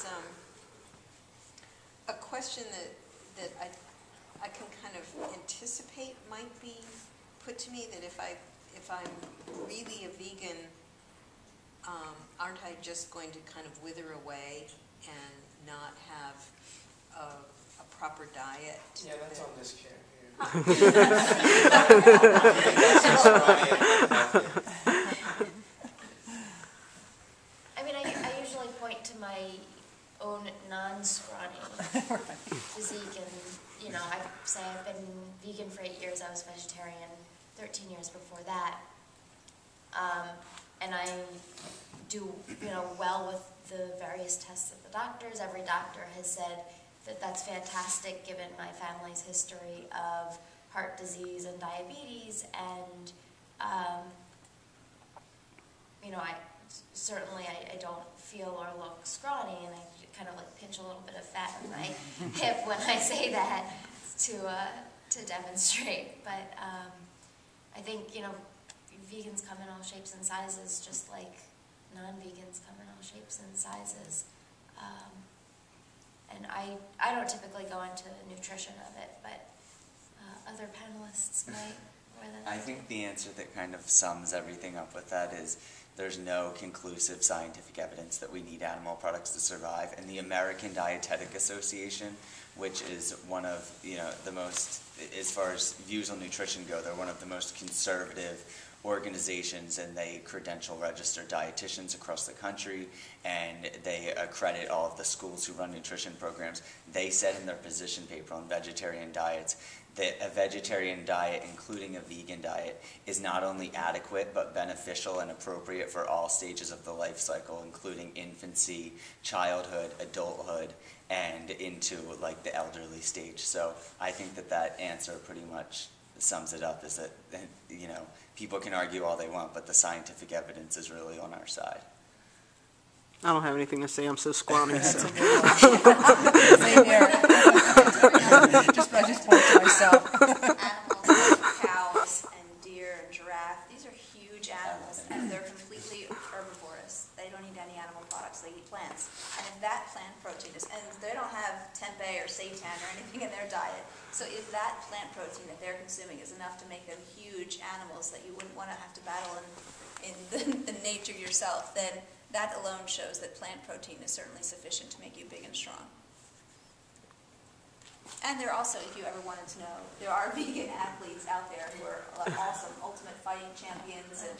There's a question that I can kind of anticipate might be put to me, that if I'm really a vegan, aren't I just going to kind of wither away and not have a proper diet? Yeah, that's on this chair here. I mean, I usually point to my own non-scrawny physique, and you know, I say I've been vegan for 8 years. I was vegetarian 13 years before that, and I do well with the various tests of the doctors. Every doctor has said that that's fantastic given my family's history of heart disease and diabetes, and I certainly don't feel or look scrawny, and I kind of like pinch a little bit of fat on my hip when I say that to demonstrate. But I think vegans come in all shapes and sizes, just like non-vegans come in all shapes and sizes. And I don't typically go into nutrition of it, but other panelists might more than I think the answer that kind of sums everything up with that is there's no conclusive scientific evidence that we need animal products to survive. And the American Dietetic Association, which is one of the most, as far as views on nutrition go, they're one of the most conservative organizations, and they credential register dietitians across the country, and they accredit all of the schools who run nutrition programs. They said in their position paper on vegetarian diets that a vegetarian diet, including a vegan diet, is not only adequate but beneficial and appropriate for all stages of the life cycle, including infancy, childhood, adulthood, and into like the elderly stage. So I think that answer pretty much sums it up, is that people can argue all they want, but the scientific evidence is really on our side. I don't have anything to say. I'm so scrawny. So. Same here. just point to myself. Animals like cows and deer and giraffe, these are huge animals, and they're completely herbivorous. They don't eat any animal products. They eat plants. And if that plant protein is, and they don't have tempeh or seitan or anything in their diet, so if that plant protein that they're consuming is enough to make them huge animals that you wouldn't want to have to battle in the nature yourself, then that alone shows that plant protein is certainly sufficient to make you big and strong. And there are also, if you ever wanted to know, there are vegan athletes out there who are awesome ultimate fighting champions. And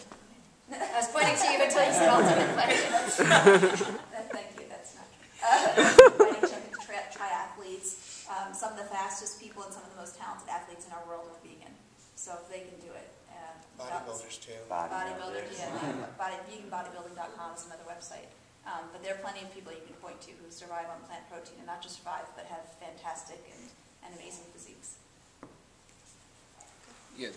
I was pointing to you until you said ultimate fighting. Thank you, that's not true. Fighting champions, triathletes, some of the fastest people and some of the most talented athletes in our world are vegan. So they can do it. Bodybuilders too. Bodybuilders, yeah. Veganbodybuilding.com is another website. But there are plenty of people you can point to who survive on plant protein, and not just survive, but have fantastic and amazing physiques. Yeah,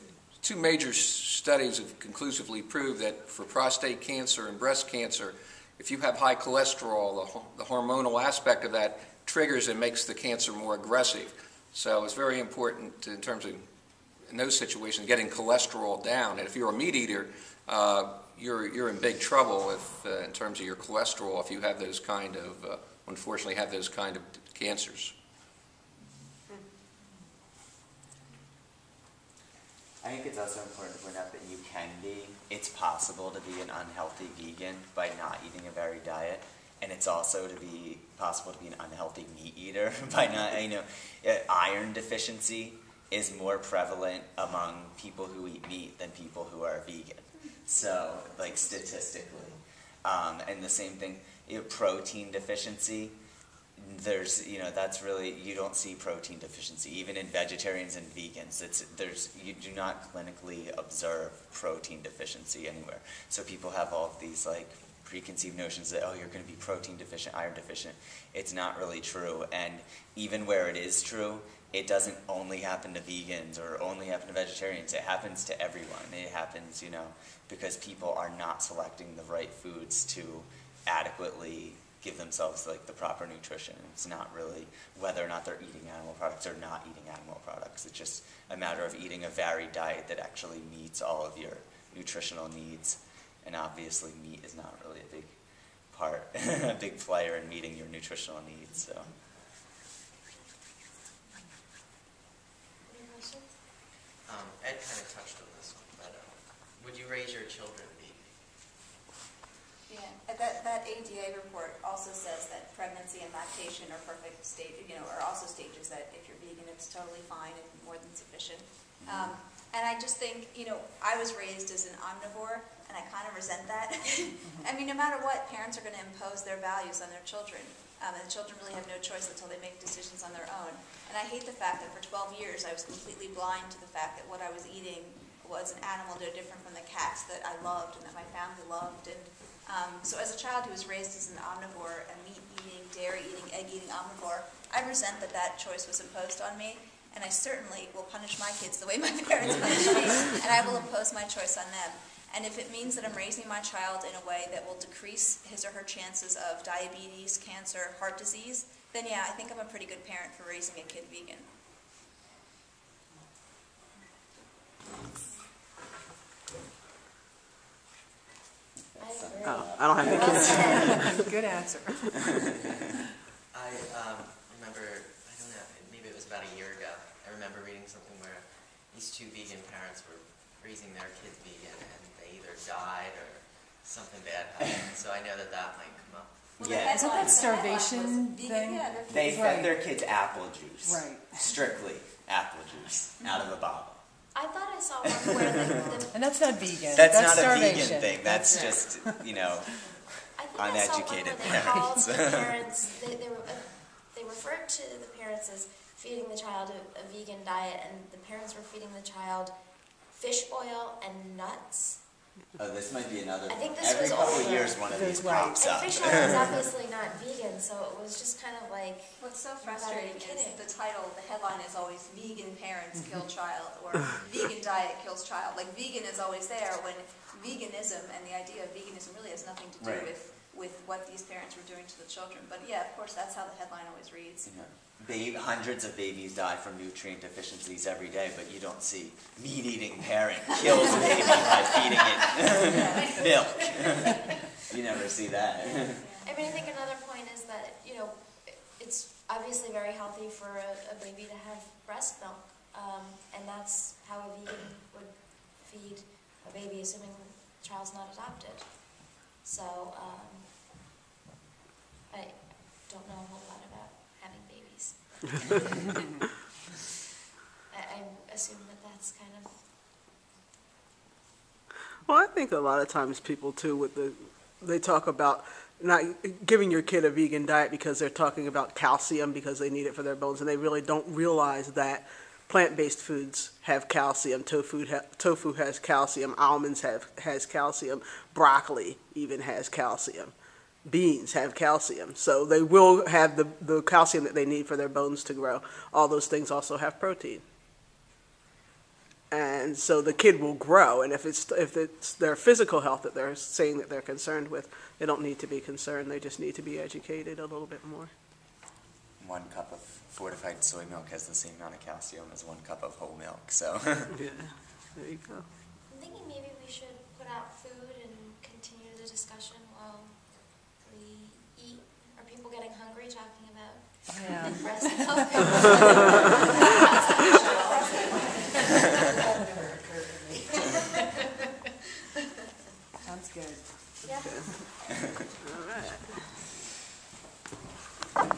2 major studies have conclusively proved that for prostate cancer and breast cancer, if you have high cholesterol, the hormonal aspect of that triggers and makes the cancer more aggressive. So it's very important in terms of, in those situations, getting cholesterol down. And if you're a meat eater, you're in big trouble in terms of your cholesterol if you have those kind of, unfortunately, have those kind of cancers. I think it's also important to point out that it's possible to be an unhealthy vegan by not eating a varied diet. And it's also possible to be an unhealthy meat eater by not, iron deficiency is more prevalent among people who eat meat than people who are vegan. So, like statistically. And the same thing, protein deficiency, that's really, you don't see protein deficiency. Even in vegetarians and vegans, you do not clinically observe protein deficiency anywhere. So people have all of these like preconceived notions that, you're going to be protein deficient, iron deficient. It's not really true. And even where it is true, it doesn't only happen to vegans or only happen to vegetarians. It happens to everyone. It happens, because people are not selecting the right foods to adequately give themselves like the proper nutrition. It's not really whether or not they're eating animal products or not eating animal products. It's just a matter of eating a varied diet that actually meets all of your nutritional needs. And obviously meat is not really a big part a big player in meeting your nutritional needs. So. Any questions? Ed kind of touched on this one, but would you raise your children vegan? Yeah, that ADA report also says that pregnancy and lactation are perfect are also stages that if you're vegan, it's totally fine and more than sufficient. And I just think, I was raised as an omnivore, and I kind of resent that. I mean, no matter what, parents are going to impose their values on their children, and the children really have no choice until they make decisions on their own. And I hate the fact that for 12 years I was completely blind to the fact that what I was eating was an animal no different from the cats that I loved and that my family loved. And so as a child who was raised as an omnivore, a meat-eating, dairy-eating, egg-eating omnivore, I resent that that choice was imposed on me. And I certainly will punish my kids the way my parents punished me, and I will impose my choice on them. And if it means that I'm raising my child in a way that will decrease his or her chances of diabetes, cancer, heart disease, then yeah, I think I'm a pretty good parent for raising a kid vegan. I agree. Oh, I don't have any kids. Good answer. I remember, I don't know, maybe it was about a year ago, I remember reading something where these two vegan parents were raising their kids vegan and they either died or something bad happened. So I know that might come up. Well, Yeah. Isn't that starvation thing? Yeah, They Right. fed their kids apple juice. Right. Strictly apple juice out of a bottle. I thought I saw one where the And that's not vegan. That's not starvation. a vegan thing. That's just, I think uneducated I saw one where they called parents. the parents, they referred to the parents as feeding the child a vegan diet, and the parents were feeding the child fish oil and nuts. Oh, this might be another. I think this Every was couple of older. years, one of these Right. pops And up. fish oil is obviously not vegan, so it was just kind of like, What's so Are you frustrating is kidding? the title, the headline is always vegan parents kill child, or vegan diet kills child. Like vegan is always there when veganism and the idea of veganism really has nothing to do Right. with what these parents were doing to the children. But yeah, of course, that's how the headline always reads. Hundreds of babies die from nutrient deficiencies every day, but you don't see meat-eating parent kills baby by feeding it milk. You never see that. I mean, I think another point is that, it's obviously very healthy for a baby to have breast milk, and that's how a vegan would feed a baby, assuming the child's not adopted. So, I don't know a whole lot about having babies. I assume that that's kind of... Well, I think a lot of times people too, they talk about not giving your kid a vegan diet because they're talking about calcium because they need it for their bones, and they really don't realize that plant-based foods have calcium. Tofu has calcium. Almonds has calcium. Broccoli even has calcium. Beans have calcium. So they will have the calcium that they need for their bones to grow. All those things also have protein. And so the kid will grow, and if it's their physical health that they're saying that they're concerned with, they don't need to be concerned. They just need to be educated a little bit more. 1 cup of fortified soy milk has the same amount of calcium as 1 cup of whole milk. So. Yeah, there you go. I'm thinking maybe we should put out food and continue the discussion while we eat. Are people getting hungry talking about Yeah. breast milk? Sounds good. Yeah. All right.